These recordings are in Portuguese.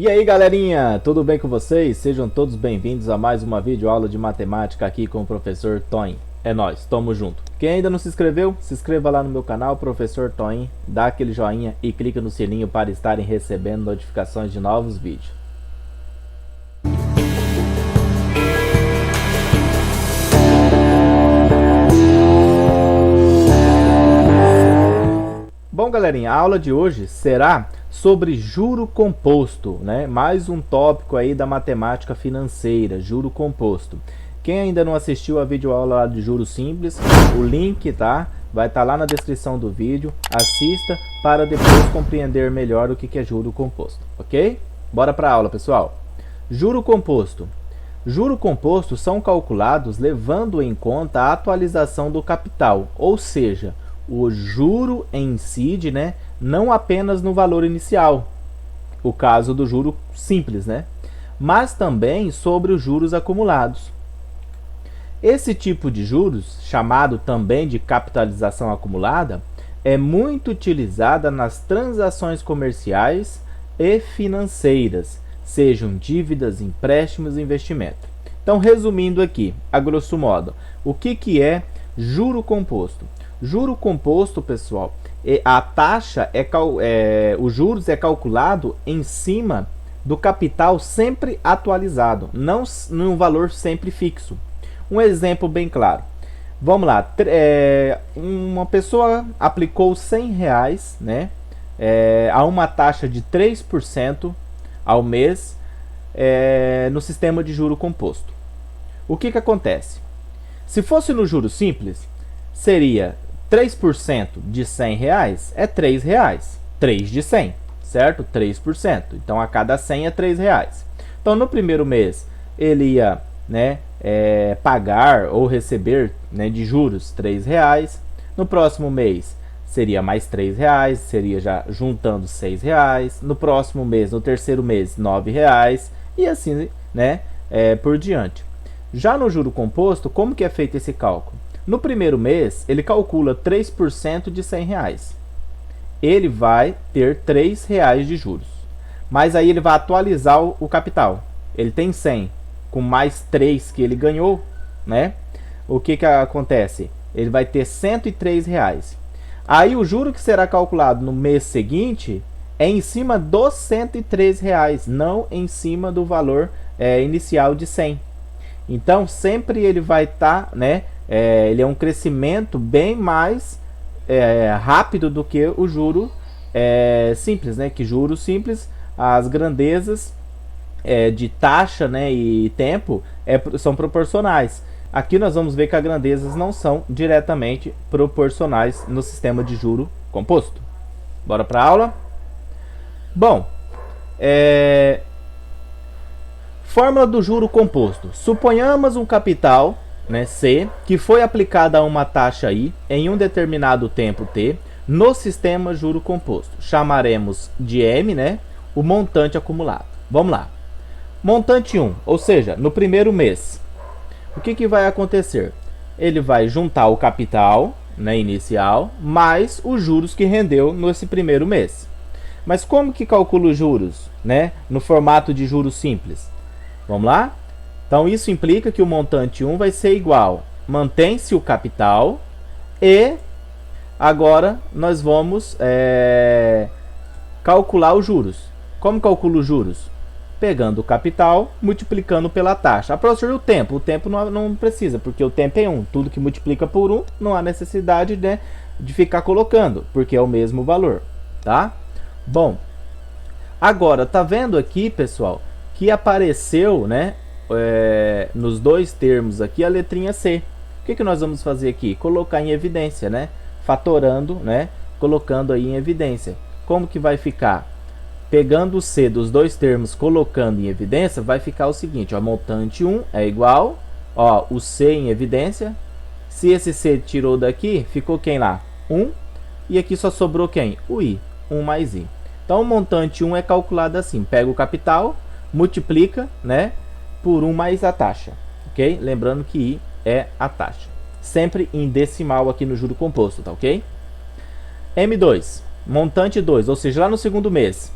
E aí galerinha, tudo bem com vocês? Sejam todos bem-vindos a mais uma videoaula de matemática aqui com o professor Toim. É nóis, tamo junto. Quem ainda não se inscreveu, se inscreva lá no meu canal, professor Toim, dá aquele joinha e clica no sininho para estarem recebendo notificações de novos vídeos. Bom galerinha, a aula de hoje será sobre juro composto, né? Mais um tópico aí da matemática financeira, juro composto. Quem ainda não assistiu a videoaula lá de juros simples, o link vai estar lá na descrição do vídeo. Assista para depois compreender melhor o que é juro composto, ok? Bora para a aula, pessoal. Juro composto. Juro composto são calculados levando em conta a atualização do capital, ou seja, o juro incide, né, não apenas no valor inicial, o caso do juro simples, né, mas também sobre os juros acumulados. Esse tipo de juros, chamado também de capitalização acumulada, é muito utilizada nas transações comerciais e financeiras, sejam dívidas, empréstimos e investimento. Então, resumindo aqui, a grosso modo, o que é juro composto? Juro composto, pessoal, a taxa os juros é calculado em cima do capital sempre atualizado, não num valor sempre fixo. Um exemplo bem claro. Vamos lá, uma pessoa aplicou R$100, né, a uma taxa de 3% ao mês no sistema de juro composto. O que acontece? Se fosse no juro simples, seria 3% de R$100 é R$3. 3 de 100, certo? 3%. Então, a cada 100 é R$3. Então, no primeiro mês, ele ia, né, pagar ou receber, né, de juros R$3. No próximo mês, seria mais R$3, seria já juntando R$6. No próximo mês, no terceiro mês, R$9. E assim, né, por diante. Já no juro composto, como que é feito esse cálculo? No primeiro mês, ele calcula 3% de R$100. Ele vai ter R$3 de juros. Mas aí ele vai atualizar o capital. Ele tem 100, com mais 3 que ele ganhou, né? O que acontece? Ele vai ter R$103. Aí o juro que será calculado no mês seguinte é em cima dos R$103, não em cima do valor inicial de 100. Então, sempre ele vai estar, né? Ele é um crescimento bem mais rápido do que o juro simples, né? Que juro simples, as grandezas de taxa, né, e tempo são proporcionais. Aqui nós vamos ver que as grandezas não são diretamente proporcionais no sistema de juro composto. Bora para a aula? Bom, fórmula do juro composto. Suponhamos um capital, né, C, que foi aplicada a uma taxa I em um determinado tempo T no sistema juro composto. Chamaremos de M, né, o montante acumulado. Vamos lá. Montante 1, ou seja, no primeiro mês. O que vai acontecer? Ele vai juntar o capital, né, inicial mais os juros que rendeu nesse primeiro mês. Mas como que calcula os juros, né, no formato de juros simples? Vamos lá? Então, isso implica que o montante 1 vai ser igual, mantém-se o capital e agora nós vamos calcular os juros. Como calcula os juros? Pegando o capital, multiplicando pela taxa. A professora, o tempo não precisa, porque o tempo é 1. Tudo que multiplica por 1, não há necessidade, né, de ficar colocando, porque é o mesmo valor, tá? Bom, agora, tá vendo aqui, pessoal, que apareceu, né, nos dois termos aqui a letrinha C. O que nós vamos fazer aqui? Colocar em evidência, né? Fatorando, né? Colocando aí em evidência. Como que vai ficar? Pegando o C dos dois termos, colocando em evidência, vai ficar o seguinte, ó, montante 1 é igual, ó, o C em evidência. Se esse C tirou daqui, ficou quem lá? 1. E aqui só sobrou quem? O I. 1 mais I. Então, o montante 1 é calculado assim. Pega o capital, multiplica, né, por 1 mais a taxa, ok? Lembrando que I é a taxa. Sempre em decimal aqui no juro composto, tá ok? M2, montante 2, ou seja, lá no segundo mês.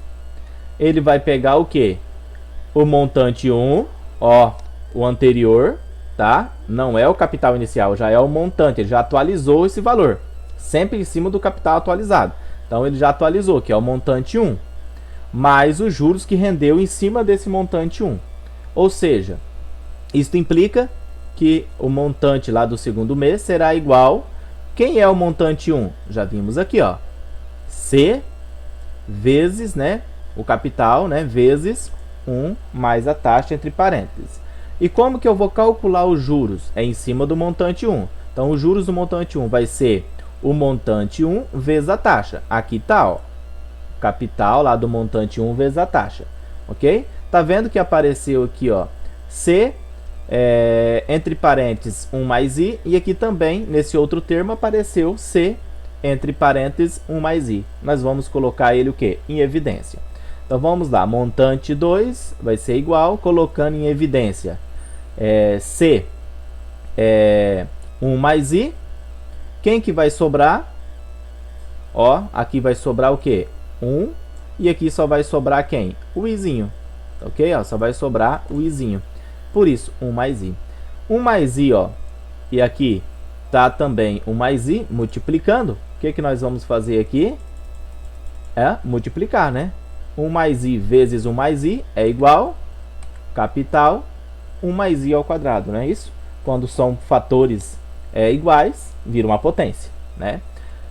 ele vai pegar o que? O montante 1, ó, o anterior, tá? Não é o capital inicial, já é o montante, ele já atualizou esse valor, sempre em cima do capital atualizado. Então ele já atualizou, que é o montante 1, mais os juros que rendeu em cima desse montante 1. Ou seja, isso implica que o montante lá do segundo mês será igual. Quem é o montante 1? Já vimos aqui, ó. C vezes, né, o capital, né, vezes 1 mais a taxa entre parênteses. E como que eu vou calcular os juros? É em cima do montante 1. Então, os juros do montante 1 vai ser o montante 1 vezes a taxa. Aqui tá, ó. Capital lá do montante 1 vezes a taxa. Ok? Tá vendo que apareceu aqui, ó, C, entre parênteses 1 mais I. E aqui também, nesse outro termo, apareceu C, entre parênteses 1 mais I. Nós vamos colocar ele o quê? Em evidência. Então vamos lá, montante 2 vai ser igual, colocando em evidência C 1 mais I. Quem que vai sobrar? Ó, aqui vai sobrar o quê? 1. E aqui só vai sobrar quem? O Izinho. Ok? Ó, só vai sobrar o Izinho. Por isso, 1 mais I. 1 mais I, ó. E aqui tá também 1 mais I, multiplicando. O que que nós vamos fazer aqui? É multiplicar, né? 1 mais I vezes 1 mais I é igual, capital, 1 mais I ao quadrado, não é isso? Quando são fatores iguais, vira uma potência, né?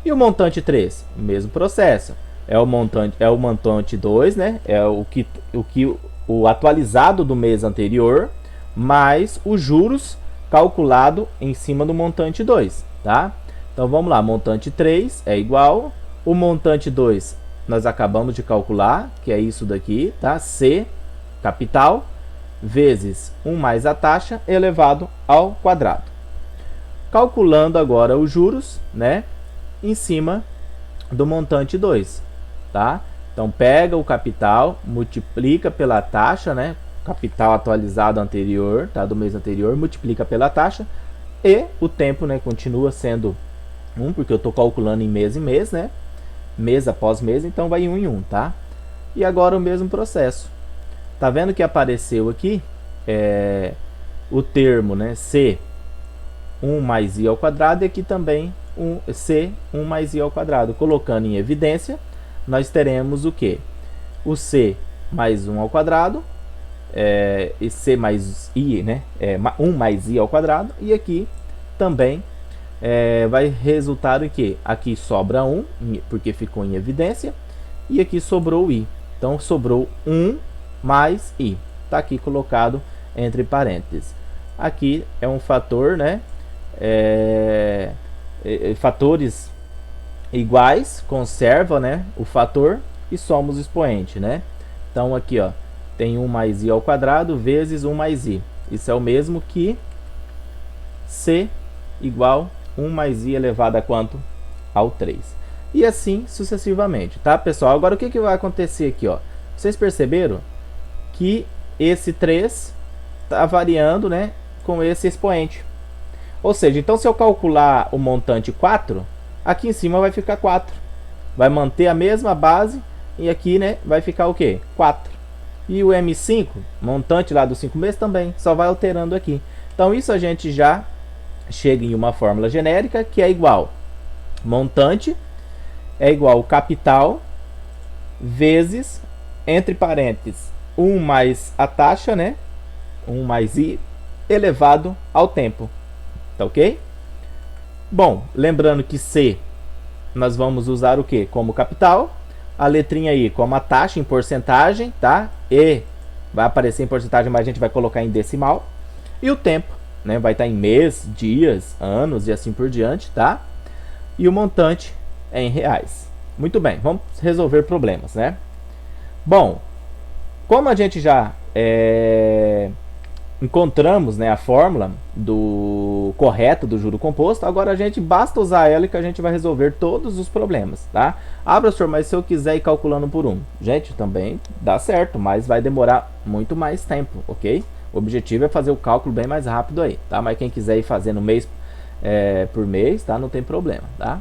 E o montante 3? Mesmo processo. É o montante 2, né? É o atualizado do mês anterior, mais os juros calculado em cima do montante 2, tá? Então vamos lá, montante 3 é igual, o montante 2 nós acabamos de calcular, que é isso daqui, tá? C, capital, vezes 1 mais a taxa elevado ao quadrado. Calculando agora os juros, né? Em cima do montante 2, tá? Então pega o capital, multiplica pela taxa, né? Capital atualizado anterior, tá? Do mês anterior, multiplica pela taxa. E o tempo, né? Continua sendo 1, porque eu estou calculando em mês, né? Mês após mês, então vai 1 em 1, tá? E agora o mesmo processo. Tá vendo que apareceu aqui o termo, né? C 1 mais I ao quadrado, e aqui também C 1 mais I ao quadrado. Colocando em evidência, nós teremos o que? O C mais 1 ao quadrado, e C mais I, né? 1 mais I ao quadrado, e aqui também vai resultar em que? Aqui sobra 1, porque ficou em evidência, e aqui sobrou I. Então sobrou 1 mais I. Está aqui colocado entre parênteses. Aqui é um fator, né? Fatores iguais, conserva, né, o fator e somos expoente, né? Então aqui, ó, tem 1 mais I ao quadrado vezes 1 mais I. Isso é o mesmo que C igual 1 mais I elevado a quanto? Ao 3. E assim sucessivamente, tá, pessoal? Agora o que vai acontecer aqui, ó? Vocês perceberam que esse 3 está variando, né, com esse expoente. Ou seja, então se eu calcular o montante 4, aqui em cima vai ficar 4. Vai manter a mesma base e aqui, né, vai ficar o quê? 4. E o M5, montante lá dos 5 meses também, só vai alterando aqui. Então isso a gente já chega em uma fórmula genérica que é igual montante é igual capital vezes, entre parênteses, 1 mais a taxa, né? 1 mais I elevado ao tempo. Tá ok? Bom, lembrando que C nós vamos usar o que? Como capital, a letrinha I como a taxa em porcentagem, tá? E vai aparecer em porcentagem, mas a gente vai colocar em decimal. E o tempo, né? Vai estar em mês, dias, anos e assim por diante, tá? E o montante é em reais. Muito bem, vamos resolver problemas, né? Bom, como a gente já encontramos, né, a fórmula correta do juro composto, agora a gente basta usar ela que a gente vai resolver todos os problemas, tá? Professor, mas se eu quiser ir calculando por um, gente, também dá certo, mas vai demorar muito mais tempo, ok? O objetivo é fazer o cálculo bem mais rápido aí, tá? Mas quem quiser ir fazendo mês por mês, tá? Não tem problema, tá?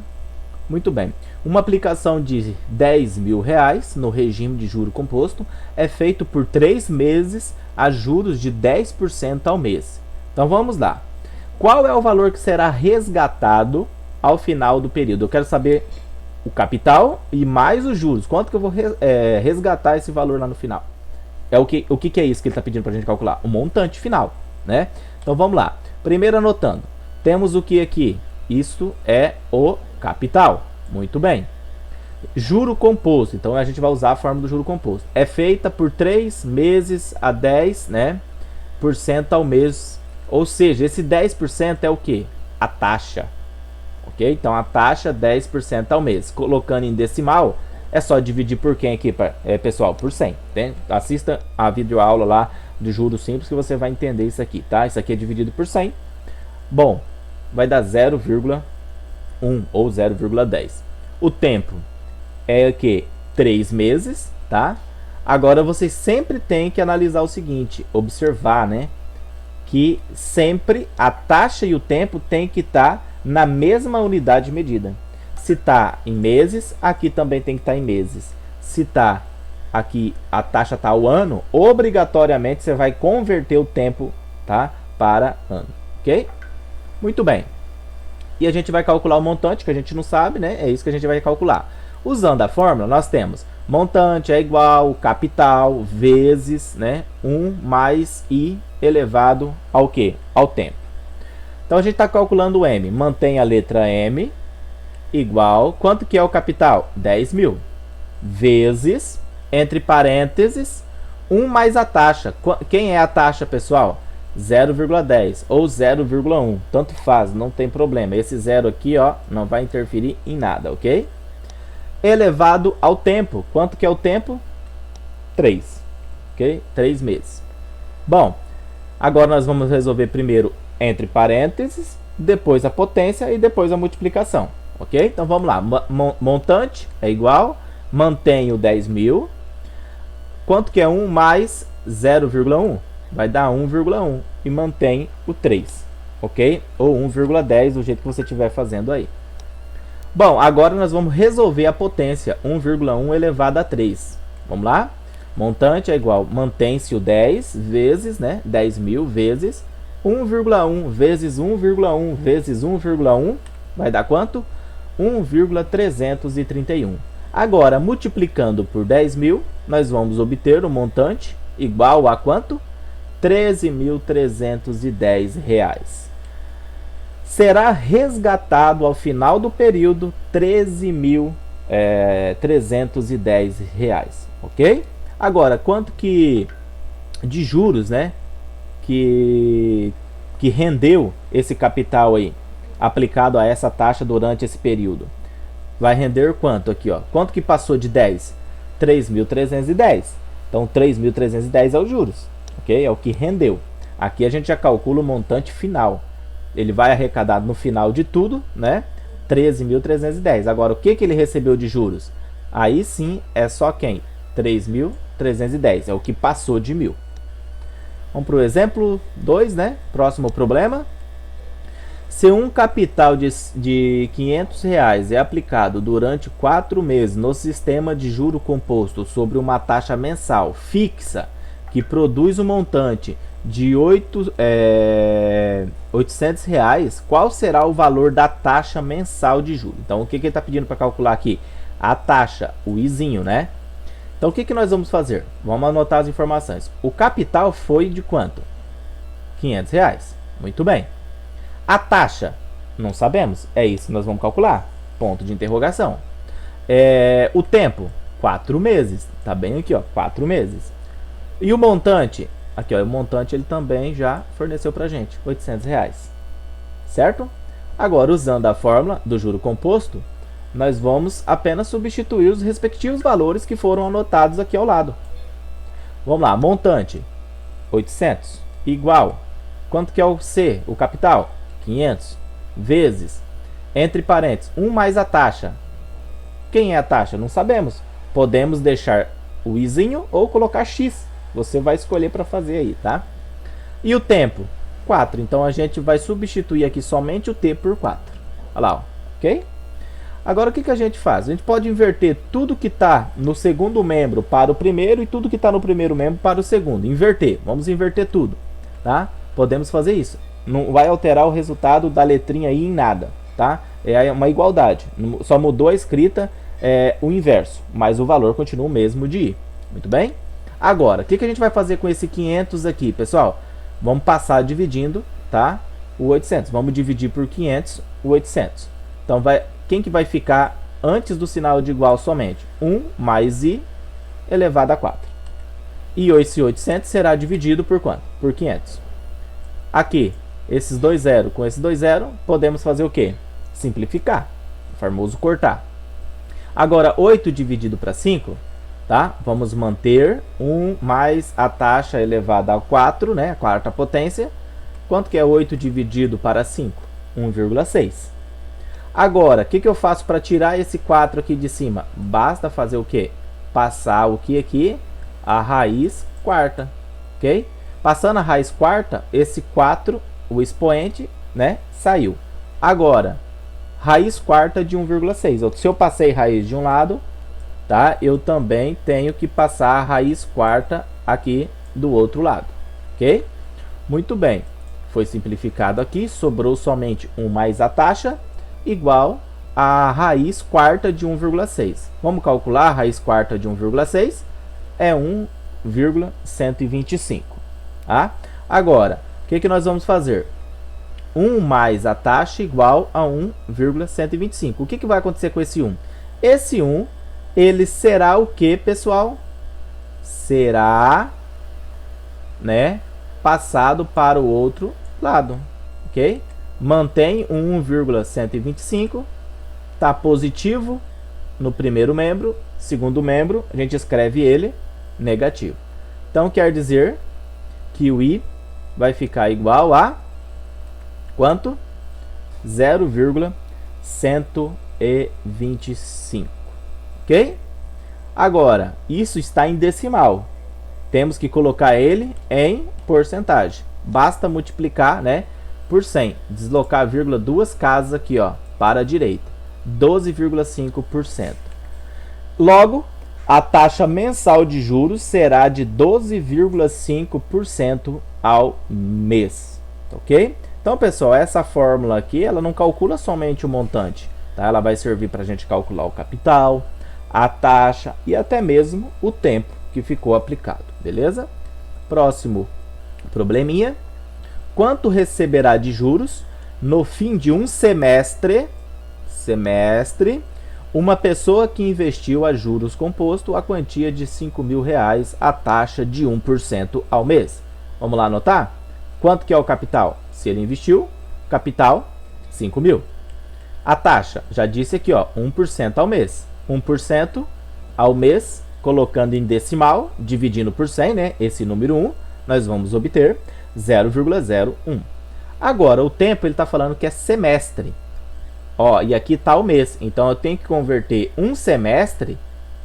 Muito bem. Uma aplicação de 10 mil reais no regime de juro composto é feito por 3 meses a juros de 10% ao mês. Então vamos lá. Qual é o valor que será resgatado ao final do período? Eu quero saber o capital e mais os juros. Quanto que eu vou resgatar esse valor lá no final? O que é isso que ele está pedindo para a gente calcular? O montante final, né? Então vamos lá. Primeiro anotando. Temos o que aqui? Isso é o capital. Muito bem. Juro composto. Então a gente vai usar a fórmula do juro composto. É feita por 3 meses a 10%, né, por cento ao mês. Ou seja, esse 10% é o que? A taxa. Ok? Então a taxa 10% ao mês. Colocando em decimal, é só dividir por quem aqui, pessoal? Por 100. Né? Assista a videoaula lá de juros simples que você vai entender isso aqui, tá? Isso aqui é dividido por 100. Bom, vai dar 0,1 ou 0,10. O tempo é o que? 3 meses, tá? Agora vocês sempre têm que analisar o seguinte, observar, né? Que sempre a taxa e o tempo tem que estar na mesma unidade de medida. Se está em meses, aqui também tem que estar em meses. Se está aqui, a taxa está ao ano, obrigatoriamente você vai converter o tempo, tá, para ano, ok? Muito bem. E a gente vai calcular o montante, que a gente não sabe, né? É isso que a gente vai calcular. Usando a fórmula, nós temos montante é igual capital vezes, né, 1 mais I elevado ao quê? Ao tempo. Então a gente está calculando o M. Mantém a letra M igual, quanto que é o capital? 10 mil. Vezes, entre parênteses, 1 mais a taxa. Quem é a taxa, pessoal? 0,10 ou 0,1, tanto faz, não tem problema. Esse zero aqui, ó, não vai interferir em nada, ok? Elevado ao tempo. Quanto que é o tempo? 3, ok? 3 meses. Bom, agora nós vamos resolver primeiro entre parênteses, depois a potência e depois a multiplicação, ok? Então vamos lá. Montante é igual, mantenho 10 mil. Quanto que é 1 mais 0,1? Vai dar 1,1 e mantém o 3, ok? Ou 1,10, do jeito que você estiver fazendo aí. Bom, agora nós vamos resolver a potência, 1,1 elevado a 3. Vamos lá? Montante é igual, mantém-se o 10 vezes, né? 10 mil vezes 1,1 vezes 1,1 vezes 1,1, vai dar quanto? 1,331. Agora, multiplicando por 10 mil, nós vamos obter o montante igual a quanto? R$13.310. Será resgatado ao final do período R$13.310, ok? Agora, quanto que de juros, né, que rendeu esse capital aí, aplicado a essa taxa durante esse período? Vai render quanto aqui, ó? Quanto que passou de 10? 3.310. Então, 3.310 é os juros, ok? É o que rendeu. Aqui a gente já calcula o montante final. Ele vai arrecadar no final de tudo, né? 13.310. Agora, o que ele recebeu de juros? Aí sim é só quem? 3.310. É o que passou de 1.000. Vamos para o exemplo 2, né? Próximo problema. Se um capital de R$500 é aplicado durante 4 meses no sistema de juro composto sobre uma taxa mensal fixa que produz um montante de R$800, qual será o valor da taxa mensal de juros? Então, o que ele está pedindo para calcular aqui? A taxa, o izinho, né? Então, o que nós vamos fazer? Vamos anotar as informações. O capital foi de quanto? R$500. Muito bem. A taxa, não sabemos. É isso que nós vamos calcular. Ponto de interrogação. O tempo, 4 meses. Tá bem aqui, ó, 4 meses. E o montante? Aqui, ó, o montante ele também já forneceu pra gente, R$800. Certo? Agora, usando a fórmula do juro composto, nós vamos apenas substituir os respectivos valores que foram anotados aqui ao lado. Vamos lá, montante, 800, igual, quanto que é o C, o capital? 500, vezes, entre parênteses, 1 mais a taxa. Quem é a taxa? Não sabemos. Podemos deixar o izinho ou colocar X. Você vai escolher para fazer aí, tá? E o tempo? 4. Então a gente vai substituir aqui somente o T por 4. Olha lá, ó, ok? Agora o que a gente faz? A gente pode inverter tudo que está no segundo membro para o primeiro e tudo que está no primeiro membro para o segundo. Inverter. Vamos inverter tudo. Tá? Podemos fazer isso. Não vai alterar o resultado da letrinha aí em nada. Tá? É uma igualdade. Só mudou a escrita, o inverso. Mas o valor continua o mesmo de i. Muito bem? Agora, o que a gente vai fazer com esse 500 aqui, pessoal? Vamos passar dividindo, tá? O 800. Vamos dividir por 500 o 800. Então, quem que vai ficar antes do sinal de igual somente? 1 mais i elevado a 4. E esse 800 será dividido por quanto? Por 500. Aqui, esses dois zero com esse dois zero, podemos fazer o quê? Simplificar. O famoso cortar. Agora, 8 dividido para 5, tá? Vamos manter 1 mais a taxa elevada a 4, né? A quarta potência. Quanto que é 8 dividido para 5? 1,6. Agora, o que eu faço para tirar esse 4 aqui de cima? Basta fazer o quê? Passar o que aqui? A raiz quarta, ok? Passando a raiz quarta, esse 4, o expoente, né, saiu. Agora, raiz quarta de 1,6. Se eu passei raiz de um lado, tá? Eu também tenho que passar a raiz quarta aqui do outro lado, ok? Muito bem. Foi simplificado aqui, sobrou somente 1 mais a taxa, igual a raiz quarta de 1,6. Vamos calcular a raiz quarta de 1,6? É 1,125. Tá? Agora, o que nós vamos fazer? 1 mais a taxa igual a 1,125. O que vai acontecer com esse 1? Esse 1, ele será o que, pessoal? Será, né, passado para o outro lado, ok? Mantém 1,125, está positivo no primeiro membro, segundo membro, a gente escreve ele negativo. Então, quer dizer que o i vai ficar igual a quanto? 0,125, ok? Agora, isso está em decimal. Temos que colocar ele em porcentagem. Basta multiplicar, né, por 100. Deslocar a vírgula duas casas aqui, ó, para a direita. 12,5%. Logo, a taxa mensal de juros será de 12,5% ao mês. Ok? Então, pessoal, essa fórmula aqui, ela não calcula somente o montante. Tá? Ela vai servir para a gente calcular o capital, a taxa e até mesmo o tempo que ficou aplicado. Beleza? Próximo probleminha. Quanto receberá de juros no fim de um semestre, uma pessoa que investiu a juros composto a quantia de R$5.000 a taxa de 1% ao mês? Vamos lá anotar? Quanto que é o capital? Se ele investiu, capital, 5.000. A taxa, já disse aqui, ó, 1% ao mês. 1% ao mês, colocando em decimal, dividindo por 100, né? Esse número 1, nós vamos obter 0,01. Agora, o tempo, ele está falando que é semestre. Ó, e aqui está o mês. Então, eu tenho que converter um semestre,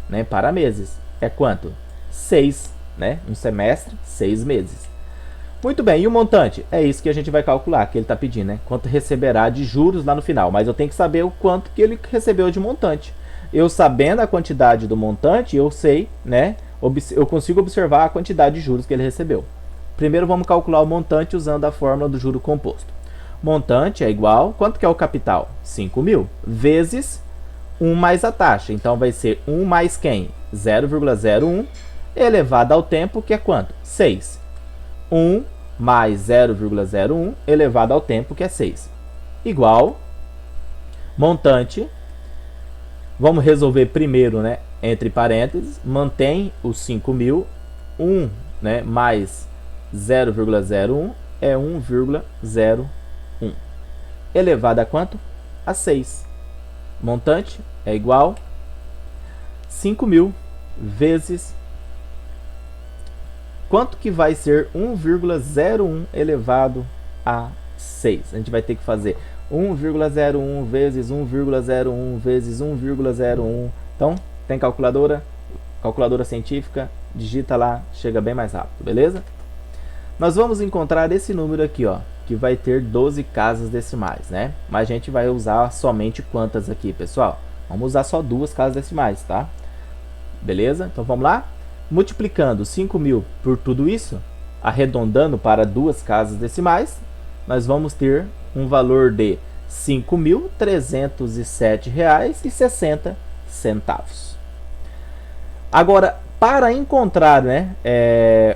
né, para meses. É quanto? 6, né? Um semestre, 6 meses. Muito bem, e o montante? É isso que a gente vai calcular, que ele está pedindo, né? Quanto receberá de juros lá no final. Mas eu tenho que saber o quanto que ele recebeu de montante. Eu sabendo a quantidade do montante, eu sei, né? Eu consigo observar a quantidade de juros que ele recebeu. Primeiro vamos calcular o montante usando a fórmula do juro composto. Montante é igual, quanto que é o capital? 5.000, vezes 1 mais a taxa. Então vai ser 1 mais quem? 0,01 elevado ao tempo, que é quanto? 6. 1 mais 0,01 elevado ao tempo, que é 6. Igual, montante, vamos resolver primeiro, né, entre parênteses, mantém os 5.000, 1, né, mais 0,01 é 1,01. Elevado a quanto? A 6. Montante é igual 5.000 vezes quanto que vai ser 1,01 elevado a 6? A gente vai ter que fazer 1,01 vezes 1,01 vezes 1,01. Então, tem calculadora? Calculadora científica, digita lá, chega bem mais rápido, beleza? Nós vamos encontrar esse número aqui, ó, que vai ter 12 casas decimais, né? Mas a gente vai usar somente quantas aqui, pessoal? Vamos usar só duas casas decimais, tá? Beleza? Então vamos lá? Multiplicando 5.000 por tudo isso, arredondando para duas casas decimais, nós vamos ter um valor de R$ 5.307,60. Agora, para encontrar, né,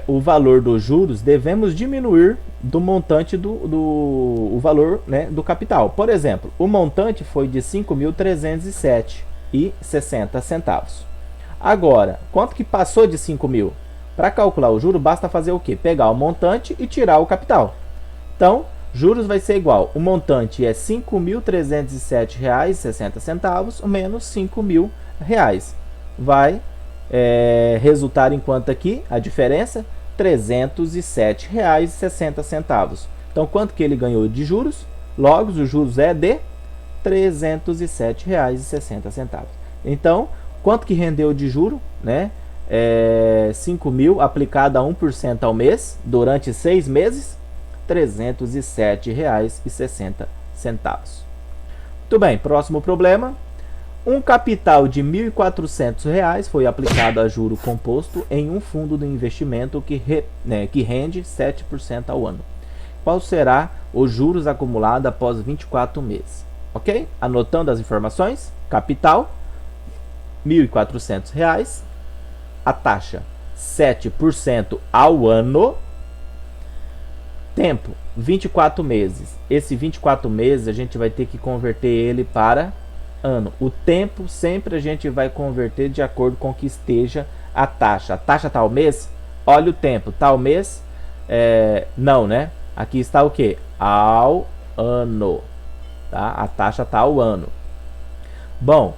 o valor dos juros, devemos diminuir do montante o valor, né, do capital. Por exemplo, o montante foi de R$ 5.307,60. Agora, quanto que passou de 5.000? Para calcular o juro, basta fazer o quê? Pegar o montante e tirar o capital. Então, juros vai ser igual, o montante é R$ 5.307,60 menos R$ 5.000. Vai resultar em quanto aqui? A diferença? R$ 307,60. Então, quanto que ele ganhou de juros? Logo, os juros é de R$ 307,60. Então, quanto que rendeu de juro? Né? 5.000 aplicado a 1% ao mês, durante 6 meses, R$ 307,60. Muito bem, próximo problema. Um capital de R$ 1.400 foi aplicado a juro composto em um fundo de investimento que rende 7% ao ano. Qual será os juros acumulados após 24 meses? Ok? Anotando as informações. Capital, R$ 1.400. A taxa, 7% ao ano. Tempo, 24 meses. Esse 24 meses a gente vai ter que converter ele para ano. O tempo sempre a gente vai converter de acordo com que esteja a taxa. A taxa tal mês, olha o tempo, tal mês, não, né? Aqui está o que? Ao ano. Tá? A taxa está ao ano. Bom,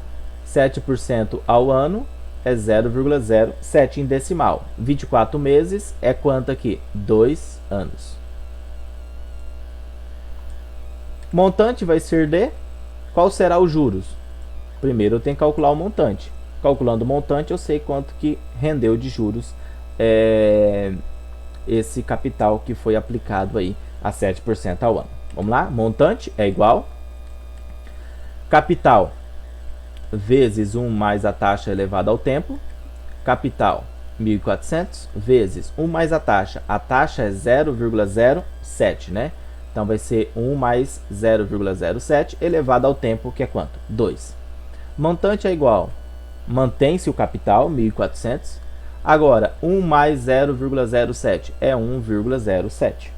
7% ao ano é 0,07 em decimal. 24 meses é quanto aqui? 2 anos. Montante vai ser de... Qual será os juros? Primeiro eu tenho que calcular o montante. Calculando o montante eu sei quanto que rendeu de juros esse capital que foi aplicado aí a 7% ao ano. Vamos lá? Montante é igual capital vezes 1 mais a taxa elevada ao tempo. Capital 1.400 vezes 1 mais a taxa. A taxa é 0,07, né? Então vai ser 1 mais 0,07 elevado ao tempo, que é quanto? 2. Montante é igual, mantém-se o capital, 1.400. Agora, 1 mais 0,07 é 1,07.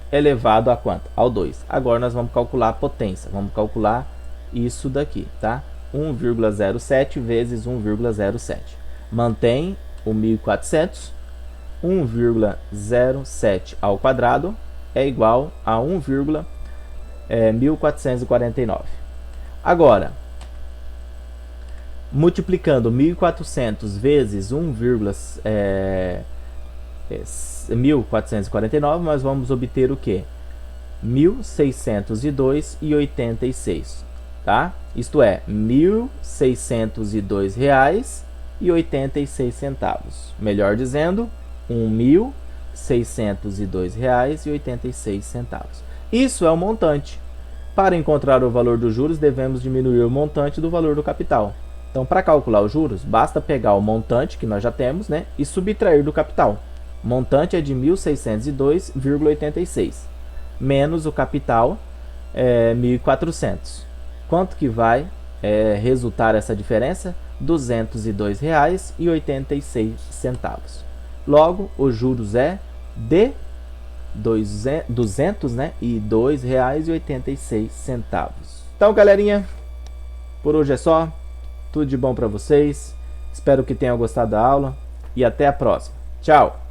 Elevado a quanto? Ao 2. Agora nós vamos calcular a potência. Vamos calcular isso daqui, tá? 1,07 vezes 1,07. Mantém o 1.400. 1,07 ao quadrado é igual a 1,1449. Agora, multiplicando 1.400 vezes 1.449, nós vamos obter o que? 1.602,86, tá? Isto é, R$ 1.602,86. Melhor dizendo, R$ 1.602,86. Isso é o montante. Para encontrar o valor dos juros, devemos diminuir o montante do valor do capital. Então, para calcular os juros, basta pegar o montante que nós já temos, né, e subtrair do capital. O montante é de 1.602,86, menos o capital, 1.400. Quanto que vai resultar essa diferença? R$ 202,86. Logo, os juros é de R$ 202,86. Então, galerinha, por hoje é só. Tudo de bom para vocês. Espero que tenham gostado da aula e até a próxima. Tchau!